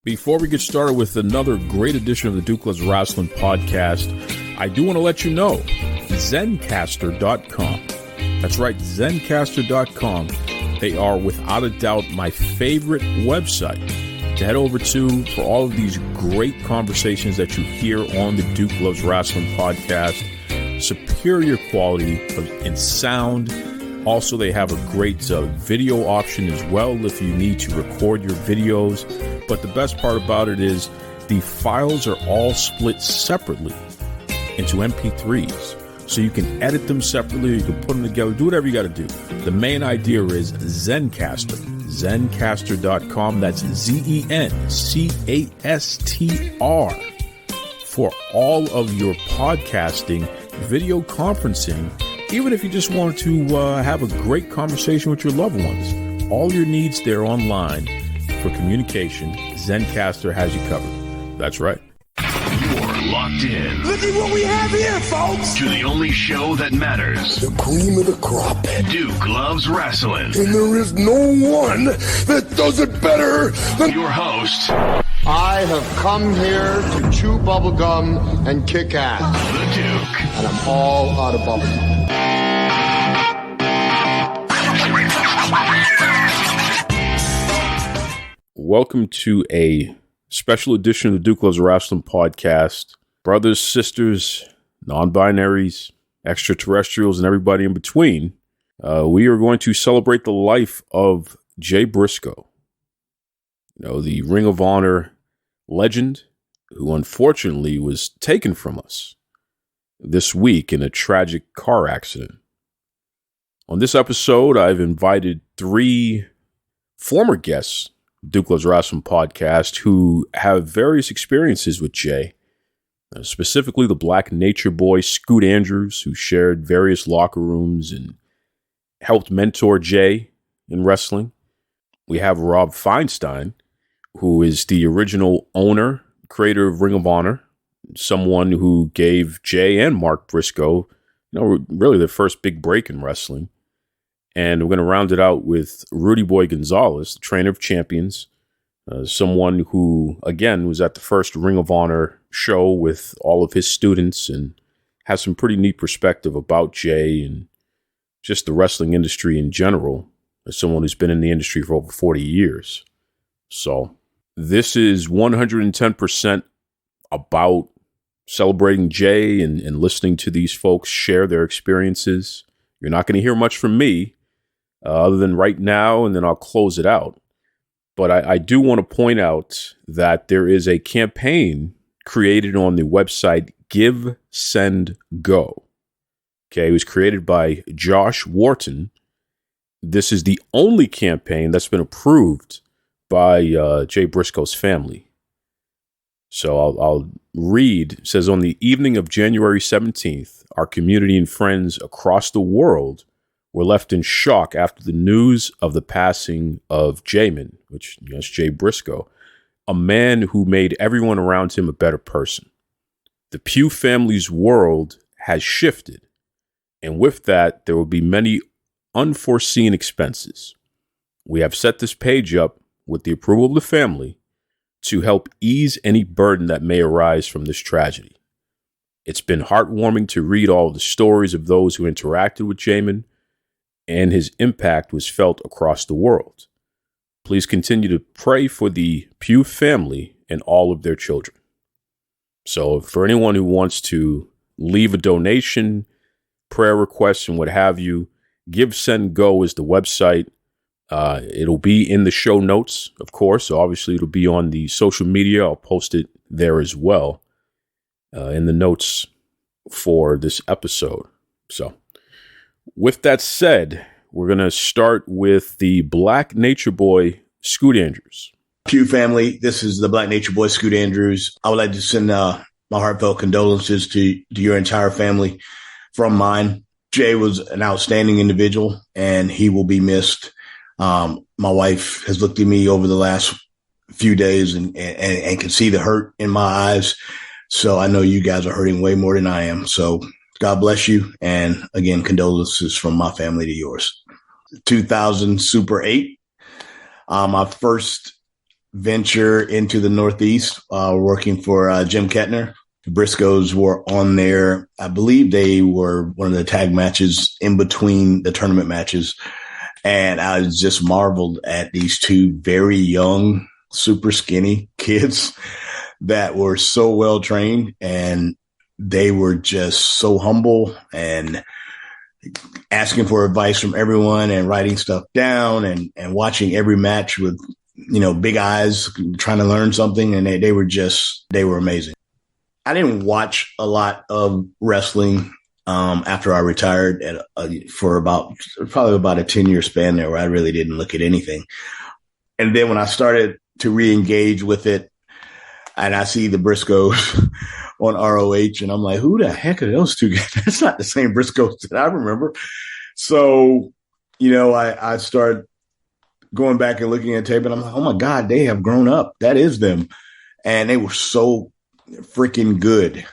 Before we get started with another great edition of the Dukeless Rasslin podcast, I do want to let you know, Zencastr.com. That's right, Zencastr.com. They are without a doubt my favorite website to head over to for all of these great conversations that you hear on the Duke Loves Rasslin podcast. Superior quality in sound. Also, they have a great video option as well if you need to record your videos. But the best part about it is the files are all split separately into MP3s. So you can edit them separately, you can put them together, do whatever you got to do. The main idea is Zencastr. Zencastr.com. That's Zencastr. For all of your podcasting, video conferencing, even if you just want to have a great conversation with your loved ones. All your needs there online for communication, Zencastr has you covered. That's right. You're locked in. Look at what we have here, folks. To the only show that matters. The cream of the crop. Duke Loves Rasslin. And there is no one that does it better than your host. I have come here to chew bubblegum and kick ass. The Duke. And I'm all out of bubblegum. Welcome to a special edition of the Duke Loves Rasslin podcast. Brothers, sisters, non-binaries, extraterrestrials, and everybody in between. We are going to celebrate the life of Jay Briscoe. You know, the Ring of Honor legend who unfortunately was taken from us this week in a tragic car accident. On this episode, I've invited three former guests Duke Loves Rasslin podcast who have various experiences with Jay, specifically the Black Nature Boy Scoot Andrews, who shared various locker rooms and helped mentor Jay in wrestling. We have Rob Feinstein, who is the original owner, creator of Ring of Honor, someone who gave Jay and Mark Briscoe, really their first big break in wrestling. And we're going to round it out with Rudy Boy Gonzalez, the trainer of champions, someone who, again, was at the first Ring of Honor show with all of his students and has some pretty neat perspective about Jay and just the wrestling industry in general, as someone who's been in the industry for over 40 years. So this is 110% about celebrating Jay and listening to these folks share their experiences. You're not going to hear much from me other than right now, and then I'll close it out. But I do want to point out that there is a campaign created on the website Give, Send, Go. Okay, it was created by Josh Wharton. This is the only campaign that's been approved by Jay Briscoe's family. So I'll read. It says, on the evening of January 17th, our community and friends across the world were left in shock after the news of the passing of Jamin, which is Jay Briscoe, a man who made everyone around him a better person. The Pugh family's world has shifted, and with that, there will be many unforeseen expenses. We have set this page up with the approval of the family to help ease any burden that may arise from this tragedy. It's been heartwarming to read all the stories of those who interacted with Jamin, and his impact was felt across the world. Please continue to pray for the Pugh family and all of their children. So for anyone who wants to leave a donation, prayer requests, and what have you, Give, Send, Go is the website. It'll be in the show notes, of course. So obviously, it'll be on the social media. I'll post it there as well in the notes for this episode. So with that said, we're going to start with the Black Nature Boy, Scoot Andrews. Pugh family, this is the Black Nature Boy, Scoot Andrews. I would like to send my heartfelt condolences to your entire family from mine. Jay was an outstanding individual, and he will be missed. My wife has looked at me over the last few days and can see the hurt in my eyes. So I know you guys are hurting way more than I am. So God bless you. And again, condolences from my family to yours. 2000 Super 8. My first venture into the Northeast, working for Jim Kettner. The Briscoes were on there. I believe they were one of the tag matches in between the tournament matches. And I was just marveled at these two very young, super skinny kids that were so well trained, and they were just so humble and asking for advice from everyone and writing stuff down and watching every match with, big eyes, trying to learn something. And they were amazing. I didn't watch a lot of wrestling after I retired for probably about a 10-year span there, where I really didn't look at anything. And then when I started to re-engage with it, and I see the Briscoes on ROH, and I'm like, who the heck are those two guys? That's not the same Briscoes that I remember. So, I started going back and looking at tape, and I'm like, oh my God, they have grown up. That is them. And they were so freaking good.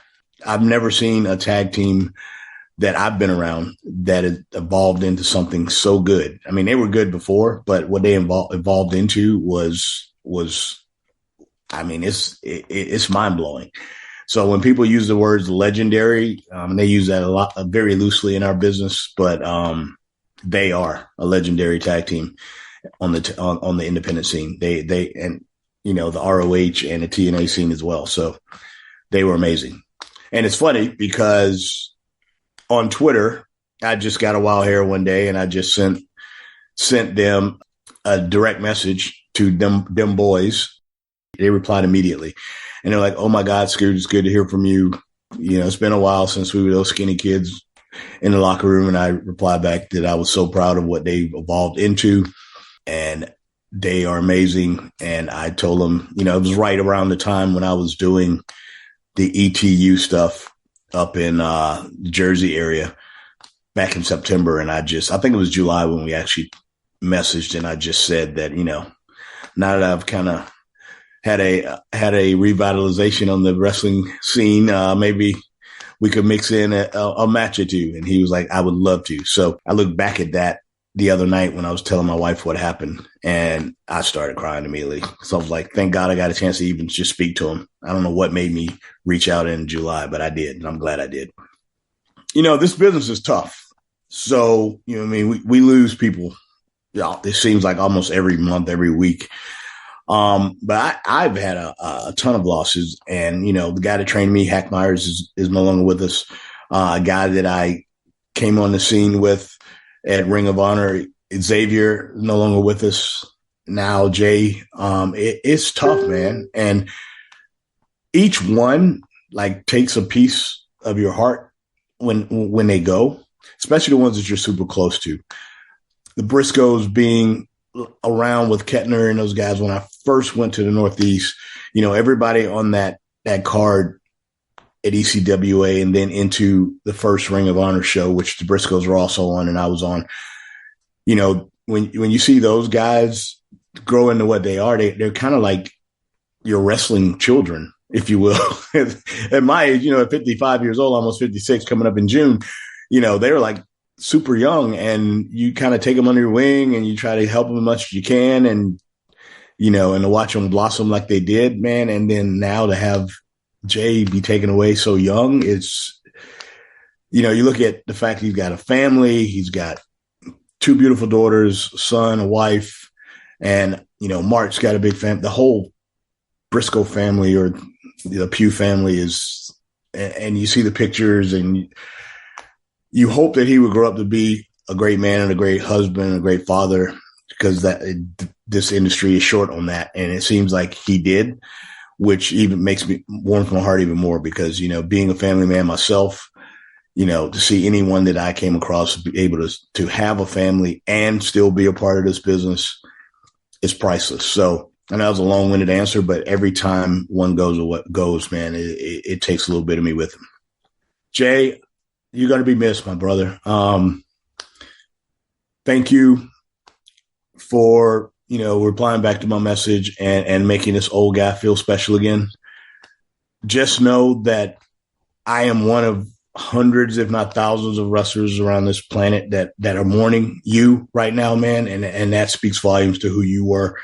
I've never seen a tag team that I've been around that has evolved into something so good. I mean, they were good before, but what they evolved into was it's mind blowing. So when people use the words legendary, they use that very loosely in our business, but they are a legendary tag team on the independent scene. They the ROH and the TNA scene as well. So they were amazing. And it's funny because on Twitter, I just got a wild hair one day, and I just sent them a direct message to them boys. They replied immediately, and they're like, "Oh my God, Scoot, it's good to hear from you. It's been a while since we were those skinny kids in the locker room." And I replied back that I was so proud of what they've evolved into, and they are amazing. And I told them, it was right around the time when I was doing the ETU stuff up in the Jersey area back in September. And I think it was July when we actually messaged, and I just said that, now that I've kind of had a revitalization on the wrestling scene, maybe we could mix in a match or two. And he was like, I would love to. So I looked back at that the other night when I was telling my wife what happened, and I started crying immediately. So I was like, thank God I got a chance to even just speak to him. I don't know what made me reach out in July, but I did. And I'm glad I did. This business is tough. So, we lose people. It seems like almost every month, every week. But I've had a ton of losses, and, the guy that trained me, Hack Myers, is no longer with us. A guy that I came on the scene with at Ring of Honor, Xavier, no longer with us now. Jay, it's tough, man. And each one takes a piece of your heart when they go, especially the ones that you're super close to. The Briscoes being around with Kettner and those guys when I first went to the Northeast, everybody on that card at ECWA and then into the first Ring of Honor show, which the Briscoes were also on and I was on. When you see those guys grow into what they are, they're kind of like your wrestling children, if you will. At my age, at 55 years old, almost 56, coming up in June, they were like super young, and you kind of take them under your wing and you try to help them as much as you can. And, and to watch them blossom like they did, man. And then now to have Jay be taken away so young, it's, you look at the fact he's got a family, he's got 2 beautiful daughters, son, a wife, and, Mark's got a big family. The whole Briscoe family or the Pugh family is, and you see the pictures and you hope that he would grow up to be a great man and a great husband and a great father, because this industry is short on that. And it seems like he did, which even makes me warms my heart even more because, being a family man myself, to see anyone that I came across be able to have a family and still be a part of this business is priceless. So, and that was a long-winded answer, but every time one goes, man, it takes a little bit of me with him. Jay, you're going to be missed, my brother. Thank you for, replying back to my message and making this old guy feel special again. Just know that I am one of hundreds, if not thousands of wrestlers around this planet that are mourning you right now, man. And that speaks volumes to who you were.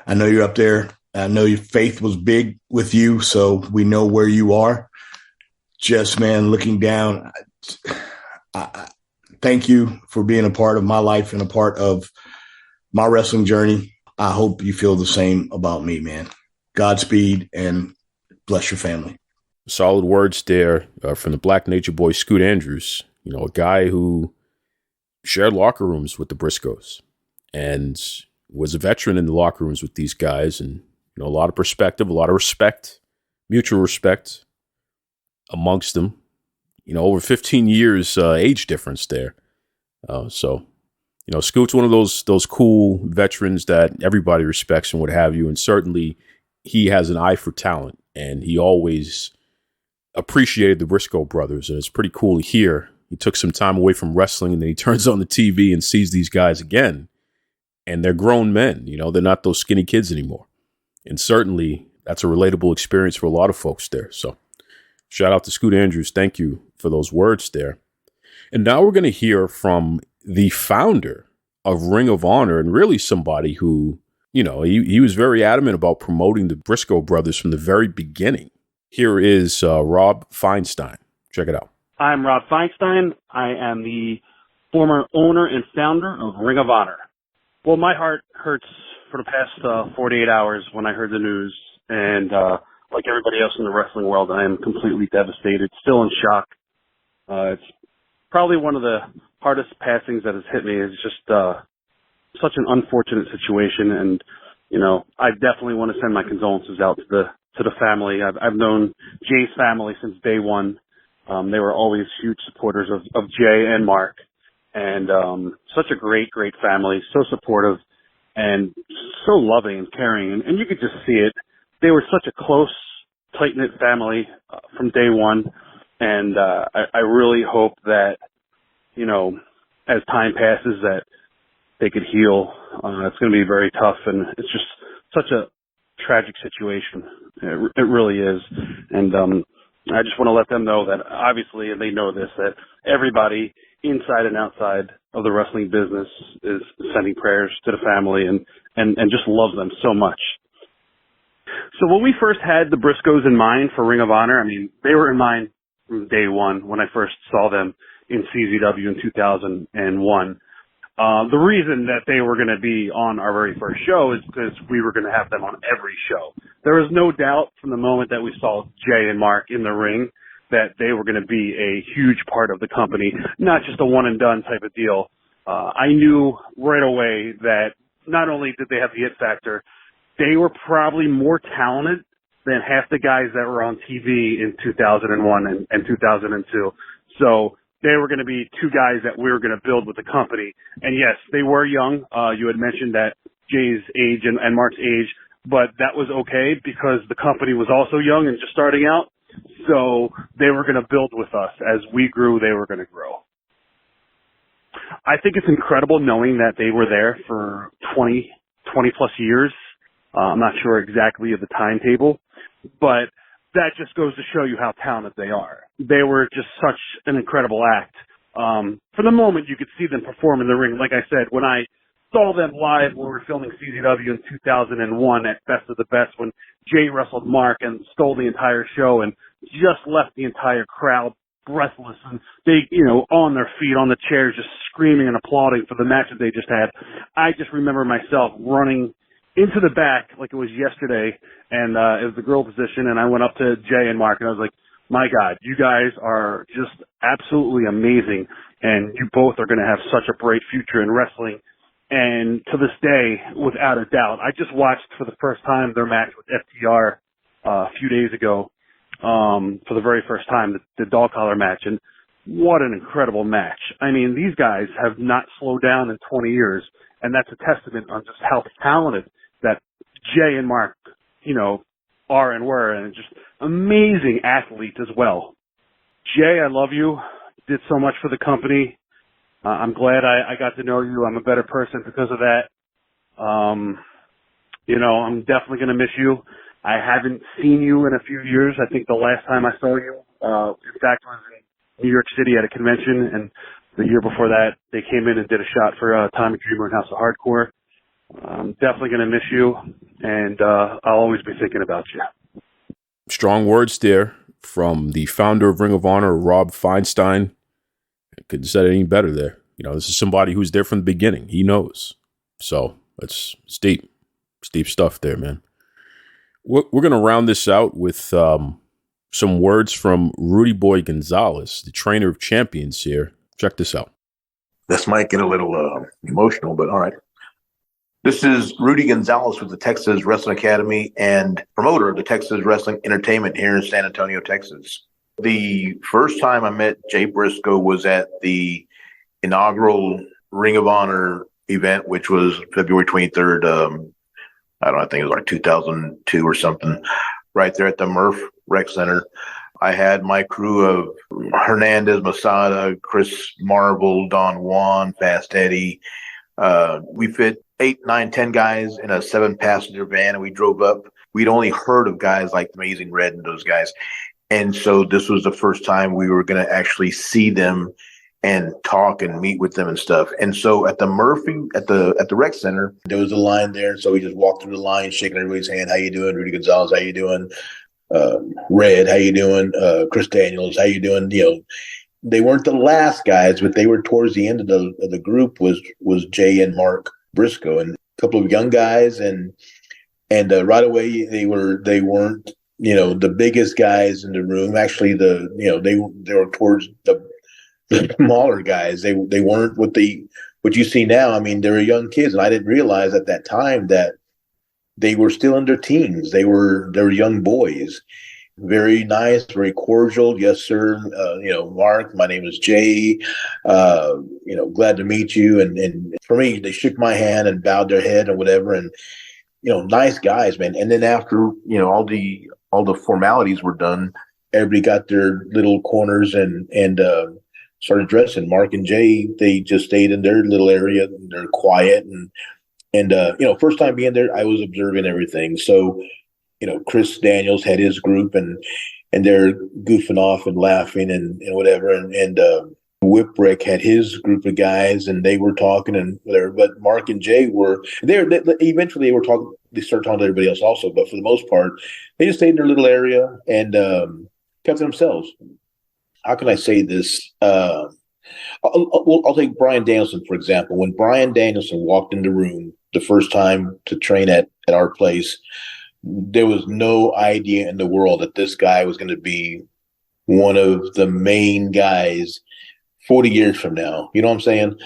I know you're up there. I know your faith was big with you, so we know where you are. Just, man, looking down, I thank you for being a part of my life and a part of my wrestling journey. I hope you feel the same about me, man. Godspeed and bless your family. Solid words there from the Black Nature Boy, Scoot Andrews. You know, a guy who shared locker rooms with the Briscoes and was a veteran in the locker rooms with these guys, and a lot of perspective, a lot of respect, mutual respect amongst them. Over 15 years age difference there. So Scoot's one of those cool veterans that everybody respects and what have you, and certainly he has an eye for talent, and he always appreciated the Briscoe brothers, and it's pretty cool to hear. He took some time away from wrestling, and then he turns on the TV and sees these guys again, and they're grown men. They're not those skinny kids anymore, and certainly that's a relatable experience for a lot of folks there. So shout out to Scoot Andrews. Thank you for those words there. And now we're going to hear from the founder of Ring of Honor, and really somebody who, he was very adamant about promoting the Briscoe brothers from the very beginning. Here is Rob Feinstein. Check it out. I'm Rob Feinstein. I am the former owner and founder of Ring of Honor. Well, my heart hurts for the past 48 hours when I heard the news, and like everybody else in the wrestling world, I am completely devastated, still in shock. It's probably one of the hardest passings that has hit me. It's just such an unfortunate situation, and I definitely want to send my condolences out to the family. I've known Jay's family since day one. They were always huge supporters of Jay and Mark, and such a great family, so supportive and so loving and caring, and you could just see it. They were such a close, tight-knit family from day one, and I really hope that, as time passes, that they could heal. It's going to be very tough, and it's just such a tragic situation. It really is, and I just want to let them know that, obviously, and they know this, that everybody inside and outside of the wrestling business is sending prayers to the family and just loves them so much. So when we first had the Briscoes in mind for Ring of Honor, they were in mind from day one when I first saw them in CZW in 2001. The reason that they were going to be on our very first show is because we were going to have them on every show. There was no doubt from the moment that we saw Jay and Mark in the ring that they were going to be a huge part of the company, not just a one-and-done type of deal. I knew right away that not only did they have the it factor, they were probably more talented than half the guys that were on TV in 2001 and 2002. So they were going to be two guys that we were going to build with the company. And yes, they were young. You had mentioned that Jay's age and Mark's age, but that was okay because the company was also young and just starting out. So they were going to build with us. As we grew, they were going to grow. I think it's incredible knowing that they were there for 20 plus years. I'm not sure exactly of the timetable, but that just goes to show you how talented they are. They were just such an incredible act. For the moment, you could see them perform in the ring. Like I said, when I saw them live when we were filming CZW in 2001 at Best of the Best, when Jay wrestled Mark and stole the entire show and just left the entire crowd breathless, and they, on their feet, on the chairs, just screaming and applauding for the match that they just had. I just remember myself running into the back like it was yesterday, and it was the girl position, and I went up to Jay and Mark, and I was like, my God, you guys are just absolutely amazing, and you both are going to have such a bright future in wrestling. And to this day, without a doubt, I just watched for the first time their match with FTR a few days ago, for the very first time, the dog collar match, and what an incredible match. These guys have not slowed down in 20 years, and that's a testament on just how talented that Jay and Mark, are and were, and just amazing athletes as well. Jay, I love you. You did so much for the company. I'm glad I got to know you. I'm a better person because of that. I'm definitely going to miss you. I haven't seen you in a few years. I think the last time I saw you, in fact, was in New York City at a convention, and the year before that, they came in and did a shot for Tommy Dreamer and House of Hardcore. I'm definitely going to miss you, and I'll always be thinking about you. Strong words there from the founder of Ring of Honor, Rob Feinstein. I couldn't have said it any better there. This is somebody who's there from the beginning. He knows. So it's deep. It's deep stuff there, man. We're going to round this out with some words from Rudy Boy Gonzalez, the trainer of champions here. Check this out. This might get a little emotional, but all right. This is Rudy Gonzalez with the Texas Wrestling Academy and promoter of the Texas Wrestling Entertainment here in San Antonio, Texas. The first time I met Jay Briscoe was at the inaugural Ring of Honor event, which was February 23rd. I think it was like 2002 or something, right there at the Murph Rec Center. I had my crew of Hernandez, Masada, Chris Marvel, Don Juan, Fast Eddie. We fit 8, 9, 10 guys in a 7-passenger van, and we drove up. We'd only heard of guys like Amazing Red and those guys. And so this was the first time we were going to actually see them and talk and meet with them and stuff. And so at the Murphy, at the rec center, there was a line there. So we just walked through the line, shaking everybody's hand. How you doing? Rudy Gonzalez, how you doing? Red, how you doing? Chris Daniels, how you doing? They weren't the last guys, but they were towards the end of the group was Jay and Mark Briscoe and a couple of young guys. And right away they weren't, the biggest guys in the room. Actually, they were towards the smaller guys. They weren't what you see now. I mean, they were young kids, and I didn't realize at that time that they were still in their teens. They were young boys. Very nice, very cordial. Yes, sir. Mark, my name is Jay. Glad to meet you. And for me, they shook my hand and bowed their head and whatever. And nice guys, man. And then after all the formalities were done, everybody got their little corners and started dressing. Mark and Jay, they just stayed in their little area. And they're quiet and first time being there, I was observing everything. So, Chris Daniels had his group and they're goofing off and laughing and whatever. And Whipwreck had his group of guys and they were talking and whatever. But Mark and Jay were there. Eventually they were talking. They started talking to everybody else also. But for the most part, they just stayed in their little area and kept to themselves. How can I say this? I'll take Brian Danielson, for example. When Brian Danielson walked in the room the first time to train at our place, there was no idea in the world that this guy was going to be one of the main guys 40 years from now. You know what I'm saying?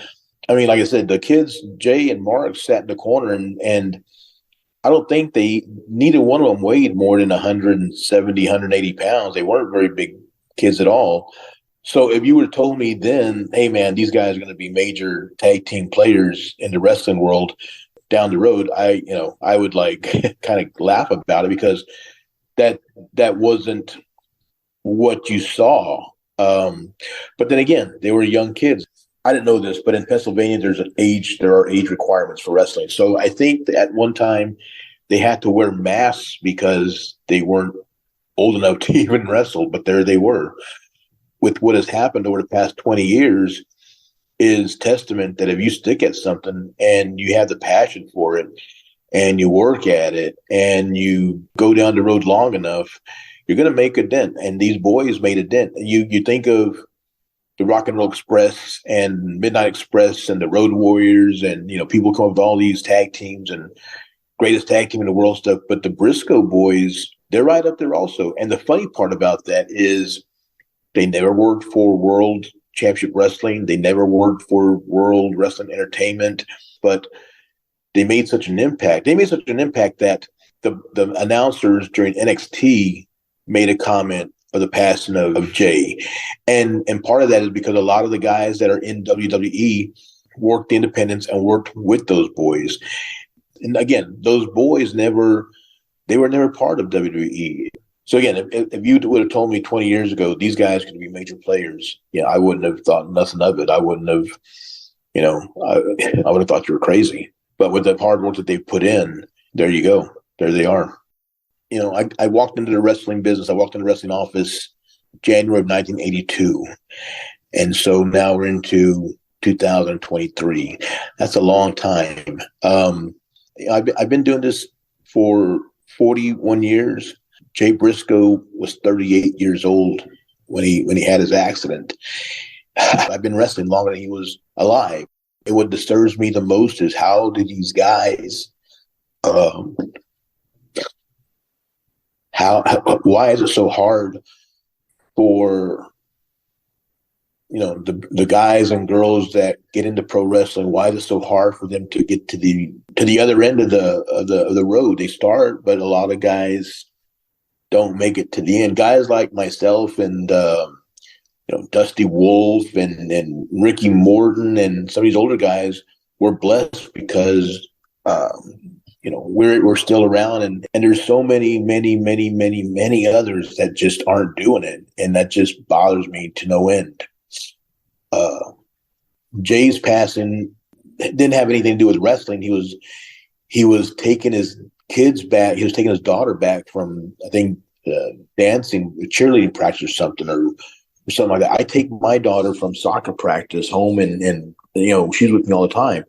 I mean, like I said, the kids, Jay and Mark, sat in the corner and I don't think neither one of them weighed more than 170, 180 pounds. They weren't very big kids at all. So if you would have told me then, hey man, these guys are going to be major tag team players in the wrestling world down the road, I would like kind of laugh about it because that wasn't what you saw. But then again, they were young kids. I didn't know this, but in Pennsylvania, there are age requirements for wrestling. So I think that at one time they had to wear masks because they weren't old enough to even wrestle, but there they were. With what has happened over the past 20 years is testament that if you stick at something and you have the passion for it and you work at it and you go down the road long enough, you're going to make a dent. And these boys made a dent. You think of the Rock and Roll Express and Midnight Express and the Road Warriors and, people come up with all these tag teams and greatest tag team in the world stuff. But the Briscoe boys, they're right up there also. And the funny part about that is they never worked for World Championship Wrestling. They never worked for World Wrestling Entertainment, but they made such an impact. They made such an impact that the announcers during NXT made a comment of the passing of Jay. And part of that is because a lot of the guys that are in WWE worked the independents and worked with those boys. And again, those boys they were never part of WWE. So again, if you would have told me 20 years ago, these guys could be major players, I wouldn't have thought nothing of it. I wouldn't have, I would have thought you were crazy. But with the hard work that they've put in, there you go. There they are. I walked into the wrestling business. I walked into the wrestling office January of 1982. And so now we're into 2023. That's a long time. I've been doing this for 41 years. Jay Briscoe was 38 years old when he had his accident. I've been wrestling longer than he was alive. And what disturbs me the most is how do these guys, why is it so hard for the guys and girls that get into pro wrestling? Why is it so hard for them to get to the other end of the road? They start, but a lot of guys don't make it to the end. Guys like myself and Dusty Wolf and Ricky Morton and some of these older guys, we're blessed because we're still around, and there's so many others that just aren't doing it, and that just bothers me to no end. Jay's passing didn't have anything to do with wrestling. He was taking his kids back. He was taking his daughter back from, I think, dancing, cheerleading practice or something like that. I take my daughter from soccer practice home, and she's with me all the time.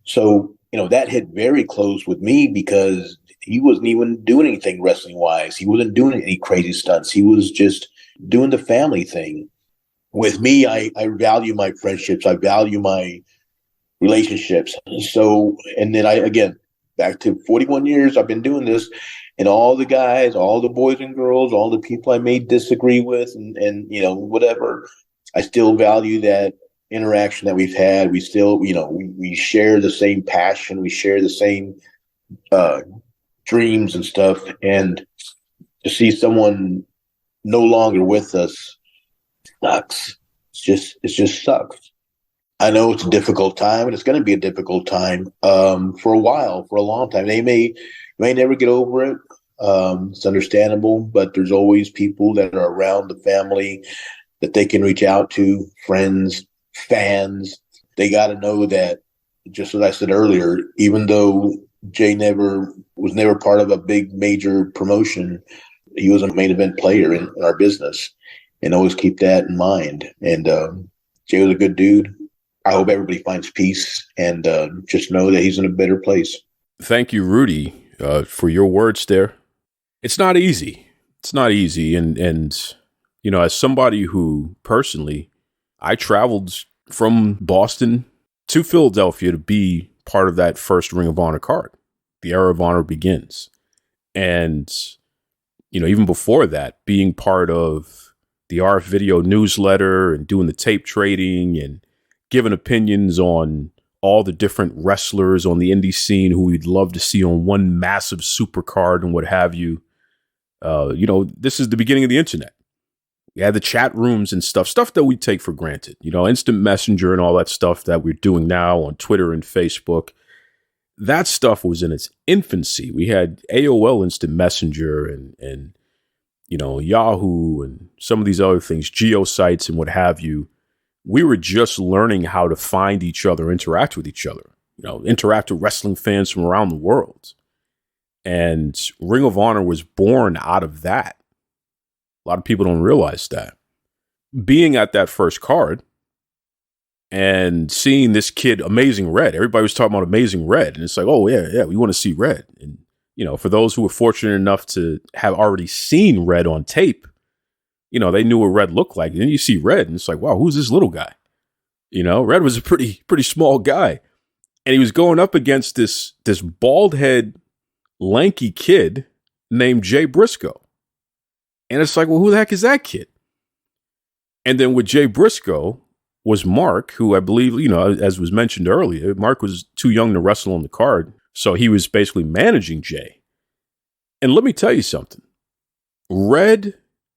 So that hit very close with me because he wasn't even doing anything wrestling wise. He wasn't doing any crazy stunts. He was just doing the family thing. With me, I value my friendships. I value my relationships. So, and then back to 41 years, I've been doing this, and all the guys, all the boys and girls, all the people I may disagree with and whatever, I still value that interaction that we've had. We still, we share the same passion. We share the same dreams and stuff. And to see someone no longer with us sucks. It just sucks. I know it's a difficult time, and it's going to be a difficult time for a while, for a long time. They may never get over it. It's understandable, but there's always people that are around the family that they can reach out to, friends, fans. They got to know that, just as I said earlier, even though Jay was never part of a big major promotion, he was a main event player in our business, and always keep that in mind. And Jay was a good dude. I hope everybody finds peace and just know that he's in a better place. Thank you, Rudy, for your words there. It's not easy. It's not easy. And as somebody who personally, I traveled from Boston to Philadelphia to be part of that first Ring of Honor card. The Era of Honor begins. And, even before that, being part of the RF Video newsletter and doing the tape trading and giving opinions on all the different wrestlers on the indie scene who we'd love to see on one massive supercard and what have you. This is the beginning of the internet. We had the chat rooms and stuff that we take for granted, instant messenger and all that stuff that we're doing now on Twitter and Facebook. That stuff was in its infancy. We had AOL instant messenger and Yahoo and some of these other things, geosites and what have you. We were just learning how to find each other, interact with each other, interact with wrestling fans from around the world. And Ring of Honor was born out of that. A lot of people don't realize that. Being at that first card and seeing this kid, Amazing Red, everybody was talking about Amazing Red. And it's like, oh, yeah, we want to see Red. And, for those who were fortunate enough to have already seen Red on tape, they knew what Red looked like. And then you see Red and it's like, wow, who's this little guy? Red was a pretty small guy. And he was going up against this bald head, lanky kid named Jay Briscoe. And it's like, well, who the heck is that kid? And then with Jay Briscoe was Mark, who I believe, as was mentioned earlier, Mark was too young to wrestle on the card. So he was basically managing Jay. And let me tell you something. Red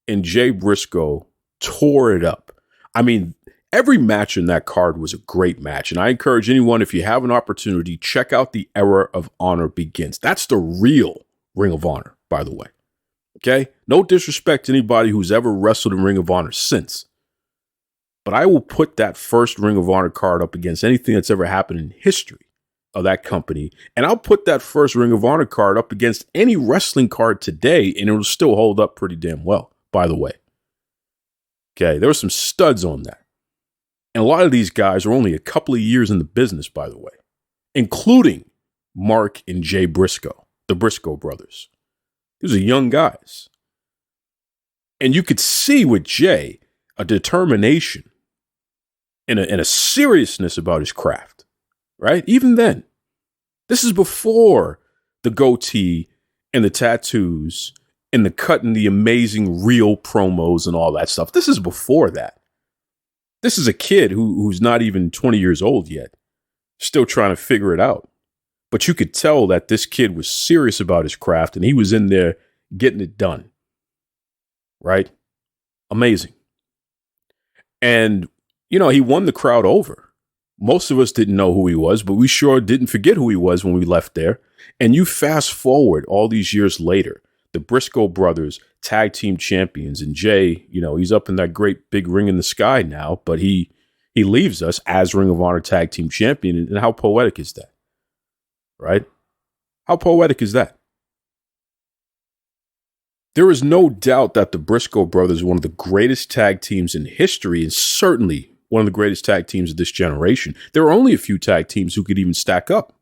and Jay Briscoe tore it up. I mean, every match in that card was a great match. And I encourage anyone, if you have an opportunity, check out The Era of Honor Begins. That's the real Ring of Honor, by the way. Okay? No disrespect to anybody who's ever wrestled in Ring of Honor since. But I will put that first Ring of Honor card up against anything that's ever happened in history of that company. And I'll put that first Ring of Honor card up against any wrestling card today, and it'll still hold up pretty damn well, by the way. Okay? There were some studs on that. And a lot of these guys are only a couple of years in the business, by the way, including Mark, and Jay Briscoe, the Briscoe brothers. These are young guys. And you could see with Jay a determination and a seriousness about his craft, right? Even then, this is before the goatee and the tattoos and the cutting the amazing real promos and all that stuff. This is before that. This is a kid who's not even 20 years old yet, still trying to figure it out. But you could tell that this kid was serious about his craft and he was in there getting it done. Right? Amazing. And, he won the crowd over. Most of us didn't know who he was, but we sure didn't forget who he was when we left there. And you fast forward all these years later, the Briscoe brothers, tag team champions, and Jay, he's up in that great big ring in the sky now, but he leaves us as Ring of Honor tag team champion. And how poetic is that? Right? How poetic is that? There is no doubt that the Briscoe brothers are one of the greatest tag teams in history and certainly one of the greatest tag teams of this generation. There are only a few tag teams who could even stack up.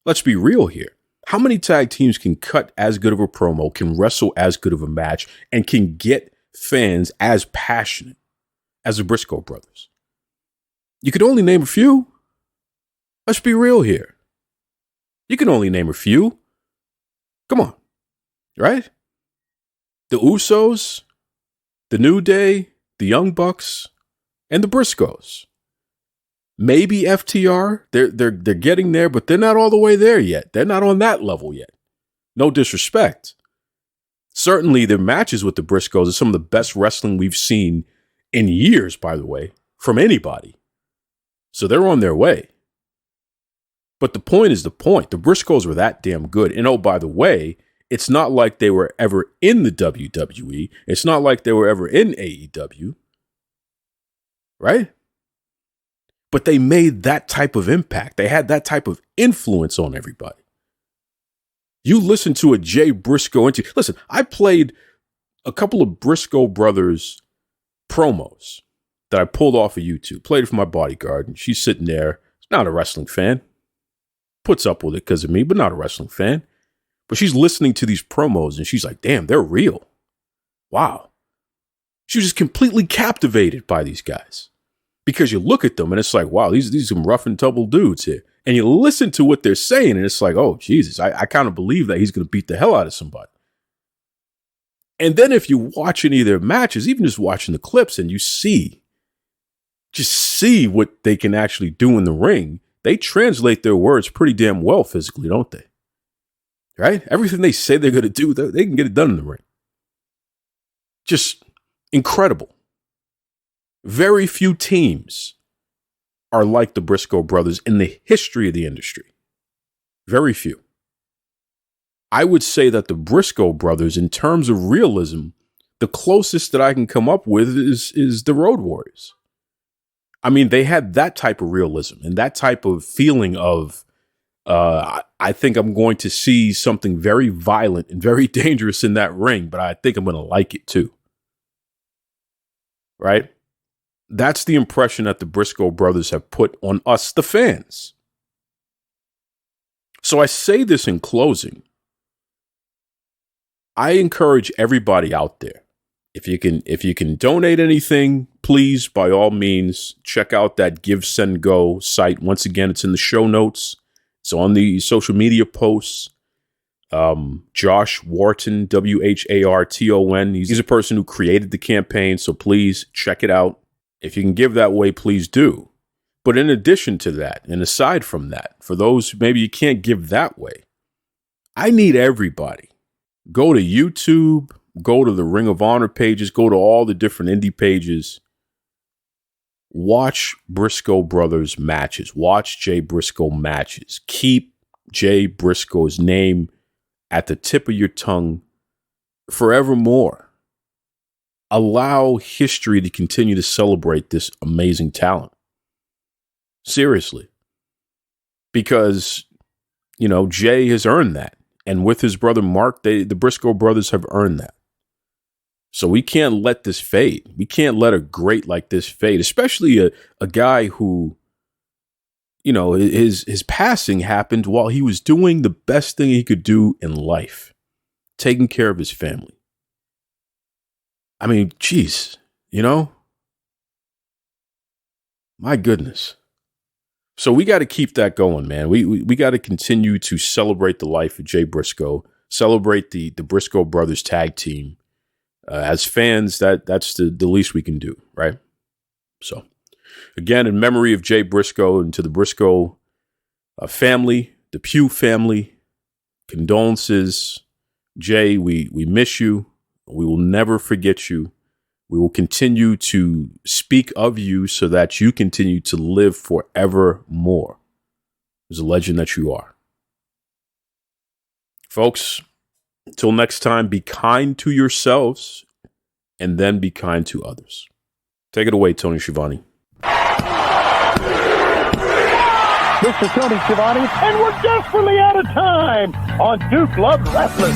Let's be real here. How many tag teams can cut as good of a promo, can wrestle as good of a match, and can get fans as passionate as the Briscoe brothers? You could only name a few. Let's be real here. You can only name a few. Come on. Right? The Usos, the New Day, the Young Bucks, and the Briscoes. Maybe FTR. They're getting there, but they're not all the way there yet. They're not on that level yet. No disrespect. Certainly, their matches with the Briscoes are some of the best wrestling we've seen in years, by the way, from anybody. So they're on their way. But the point is the point. The Briscoes were that damn good. And oh, by the way, it's not like they were ever in the WWE. It's not like they were ever in AEW. Right? But they made that type of impact. They had that type of influence on everybody. You listen to a Jay Briscoe. Listen, I played a couple of Briscoe brothers promos that I pulled off of YouTube. Played it for my bodyguard. And she's sitting there. Not a wrestling fan. Puts up with it because of me, but not a wrestling fan. But she's listening to these promos and she's like, damn, they're real. Wow. She was just completely captivated by these guys. Because you look at them and it's like, wow, these are some rough and tumble dudes here. And you listen to what they're saying and it's like, oh, Jesus, I kind of believe that he's going to beat the hell out of somebody. And then if you watch any of their matches, even just watching the clips and you see what they can actually do in the ring, they translate their words pretty damn well physically, don't they? Right? Everything they say they're going to do, they can get it done in the ring. Just incredible. Very few teams are like the Briscoe brothers in the history of the industry. Very few. I would say that the Briscoe brothers, in terms of realism, the closest that I can come up with is the Road Warriors. I mean, they had that type of realism and that type of feeling of, I think I'm going to see something very violent and very dangerous in that ring, but I think I'm going to like it too. Right? That's the impression that the Briscoe brothers have put on us, the fans. So I say this in closing. I encourage everybody out there, if you can donate anything, please, by all means, check out that Give, Send, Go site. Once again, it's in the show notes. It's on the social media posts. Josh Wharton, Wharton. He's a person who created the campaign, so please check it out. If you can give that way, please do. But in addition to that, and aside from that, for those who maybe you can't give that way, I need everybody. Go to YouTube, go to the Ring of Honor pages, go to all the different indie pages. Watch Briscoe brothers matches. Watch Jay Briscoe matches. Keep Jay Briscoe's name at the tip of your tongue forevermore. Allow history to continue to celebrate this amazing talent. Seriously. Because, Jay has earned that. And with his brother Mark, the Briscoe brothers have earned that. So we can't let this fade. We can't let a great like this fade, especially a guy who, his passing happened while he was doing the best thing he could do in life, taking care of his family. I mean, geez, my goodness. So we got to keep that going, man. We got to continue to celebrate the life of Jay Briscoe, celebrate the Briscoe brothers tag team. As fans, that's the least we can do, right? So, again, in memory of Jay Briscoe and to the Briscoe family, the Pugh family, condolences. Jay, we miss you. We will never forget you. We will continue to speak of you so that you continue to live forevermore as a legend that you are. Folks, until next time, be kind to yourselves and then be kind to others. Take it away, Tony Schiavone. This is Tony Schiavone, and we're desperately out of time on Duke Loves Wrestling.